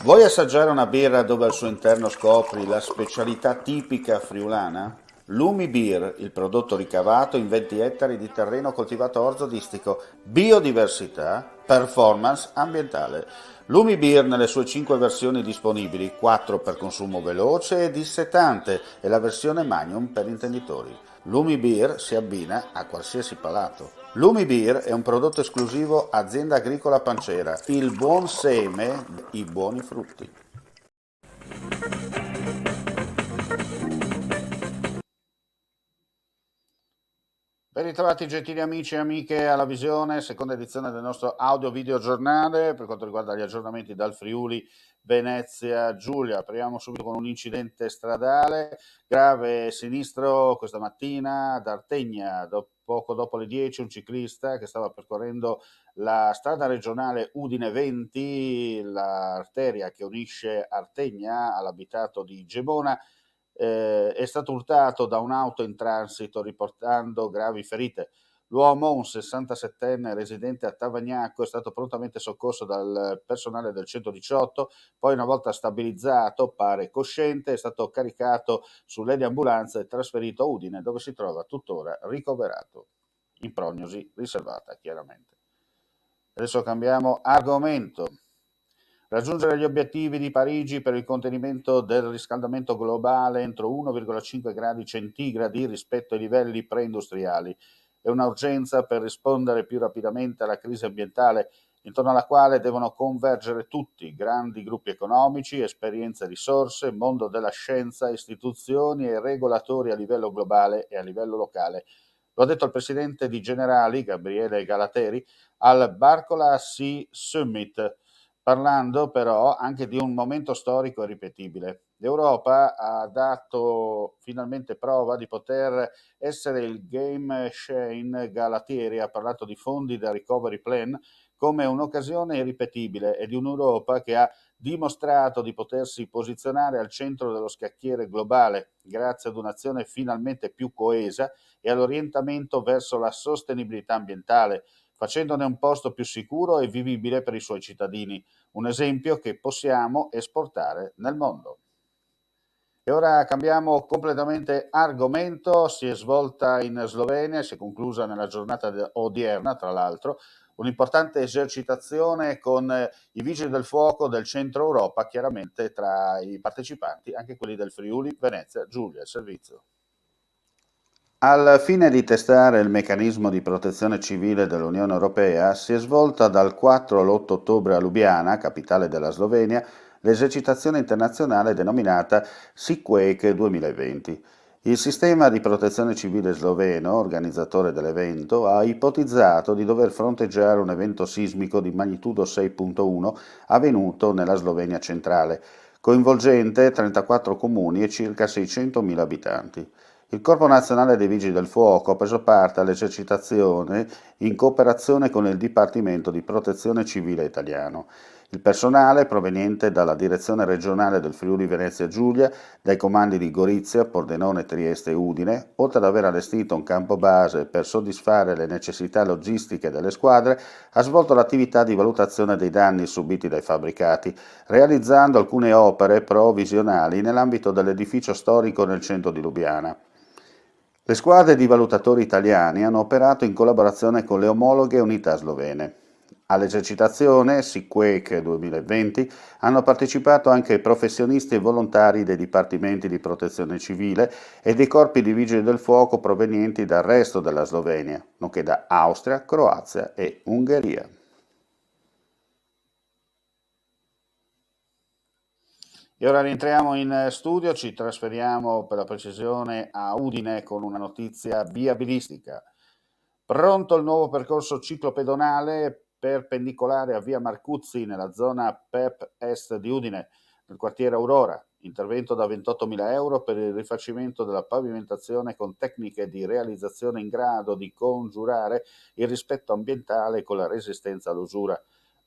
Vuoi assaggiare una birra dove al suo interno scopri la specialità tipica friulana? Lumi Beer, il prodotto ricavato in 20 ettari di terreno coltivato orzodistico, biodiversità, performance ambientale. Lumi Beer nelle sue 5 versioni disponibili, 4 per consumo veloce e dissetante e la versione Magnum per intenditori. Lumi Beer si abbina a qualsiasi palato. Lumi Beer è un prodotto esclusivo Azienda Agricola Pancera, il buon seme, i buoni frutti. Ben ritrovati gentili amici e amiche alla Visione, seconda edizione del nostro audio-video giornale per quanto riguarda gli aggiornamenti dal Friuli Venezia Giulia. Apriamo subito con un incidente stradale grave sinistro questa mattina ad Artegna, poco dopo le 10 un ciclista che stava percorrendo la strada regionale Udine 20, l'arteria che unisce Artegna all'abitato di Gemona, è stato urtato da un'auto in transito riportando gravi ferite. L'uomo, un 67enne residente a Tavagnacco, è stato prontamente soccorso dal personale del 118, poi una volta stabilizzato, pare cosciente, è stato caricato sull'eliambulanza e trasferito a Udine, dove si trova tuttora ricoverato, in prognosi riservata chiaramente. Adesso cambiamo argomento. Raggiungere gli obiettivi di Parigi per il contenimento del riscaldamento globale entro 1,5 gradi centigradi rispetto ai livelli preindustriali è un'urgenza per rispondere più rapidamente alla crisi ambientale intorno alla quale devono convergere tutti, grandi gruppi economici, esperienze e risorse, mondo della scienza, istituzioni e regolatori a livello globale e a livello locale. Lo ha detto il presidente di Generali, Gabriele Galateri, al Barcola Sea Summit, parlando però anche di un momento storico irripetibile. L'Europa ha dato finalmente prova di poter essere il game Shane Galatieri, ha parlato di fondi del Recovery Plan come un'occasione irripetibile e di un'Europa che ha dimostrato di potersi posizionare al centro dello scacchiere globale grazie ad un'azione finalmente più coesa e all'orientamento verso la sostenibilità ambientale, facendone un posto più sicuro e vivibile per i suoi cittadini, un esempio che possiamo esportare nel mondo. E ora cambiamo completamente argomento, si è svolta in Slovenia, si è conclusa nella giornata odierna, tra l'altro, un'importante esercitazione con i vigili del fuoco del centro Europa, chiaramente tra i partecipanti anche quelli del Friuli, Venezia, Giulia, il servizio. Al fine di testare il meccanismo di protezione civile dell'Unione Europea, si è svolta dal 4 all'8 ottobre a Lubiana, capitale della Slovenia, l'esercitazione internazionale denominata SeaQuake 2020. Il sistema di protezione civile sloveno, organizzatore dell'evento, ha ipotizzato di dover fronteggiare un evento sismico di magnitudo 6.1 avvenuto nella Slovenia centrale, coinvolgente 34 comuni e circa 600.000 abitanti. Il Corpo Nazionale dei Vigili del Fuoco ha preso parte all'esercitazione in cooperazione con il Dipartimento di Protezione Civile italiano. Il personale, proveniente dalla Direzione regionale del Friuli Venezia Giulia, dai comandi di Gorizia, Pordenone, Trieste e Udine, oltre ad aver allestito un campo base per soddisfare le necessità logistiche delle squadre, ha svolto l'attività di valutazione dei danni subiti dai fabbricati, realizzando alcune opere provvisionali nell'ambito dell'edificio storico nel centro di Lubiana. Le squadre di valutatori italiani hanno operato in collaborazione con le omologhe unità slovene. All'esercitazione SeaQuake 2020 hanno partecipato anche professionisti e volontari dei dipartimenti di protezione civile e dei corpi di vigili del fuoco provenienti dal resto della Slovenia, nonché da Austria, Croazia e Ungheria. E ora rientriamo in studio, ci trasferiamo per la precisione a Udine con una notizia viabilistica. Pronto il nuovo percorso ciclopedonale perpendicolare a via Marcuzzi nella zona PEP Est di Udine, nel quartiere Aurora. Intervento da 28.000 euro per il rifacimento della pavimentazione con tecniche di realizzazione in grado di congiurare il rispetto ambientale con la resistenza all'usura.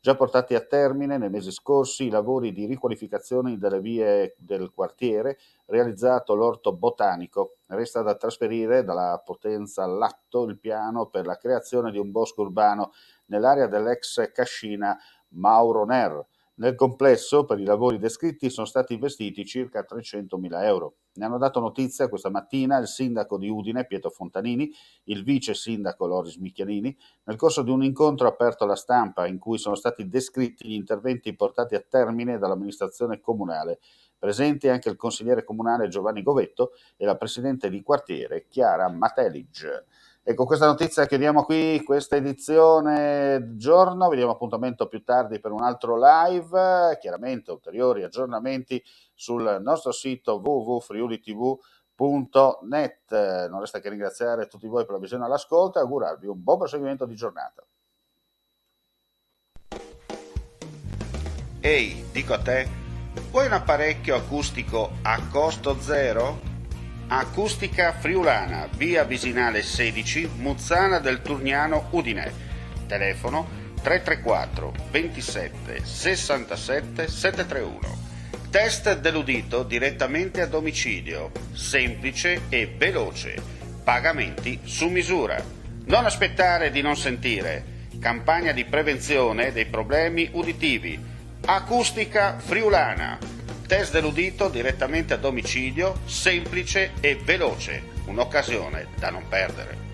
Già portati a termine nei mesi scorsi i lavori di riqualificazione delle vie del quartiere, realizzato l'orto botanico. Resta da trasferire dalla Potenza all'atto il piano per la creazione di un bosco urbano nell'area dell'ex cascina Mauroner, Nel complesso, per i lavori descritti, sono stati investiti circa 300.000 euro. Ne hanno dato notizia questa mattina il sindaco di Udine, Pietro Fontanini, il vice sindaco Loris Michelini, nel corso di un incontro aperto alla stampa in cui sono stati descritti gli interventi portati a termine dall'amministrazione comunale. Presenti anche il consigliere comunale Giovanni Govetto e la presidente di quartiere Chiara Matelic. E con questa notizia chiudiamo qui questa edizione giorno, vi diamo appuntamento più tardi per un altro live, chiaramente ulteriori aggiornamenti sul nostro sito www.friulitv.net. Non resta che ringraziare tutti voi per la visione e l'ascolto e augurarvi un buon proseguimento di giornata. Ehi, dico a te, vuoi un apparecchio acustico a costo zero? Acustica Friulana, via Visinale 16, Muzzana del Turniano, Udine. Telefono 334 27 67 731. Test dell'udito direttamente a domicilio, semplice e veloce. Pagamenti su misura. Non aspettare di non sentire. Campagna di prevenzione dei problemi uditivi. Acustica Friulana. Test dell'udito direttamente a domicilio, semplice e veloce, un'occasione da non perdere.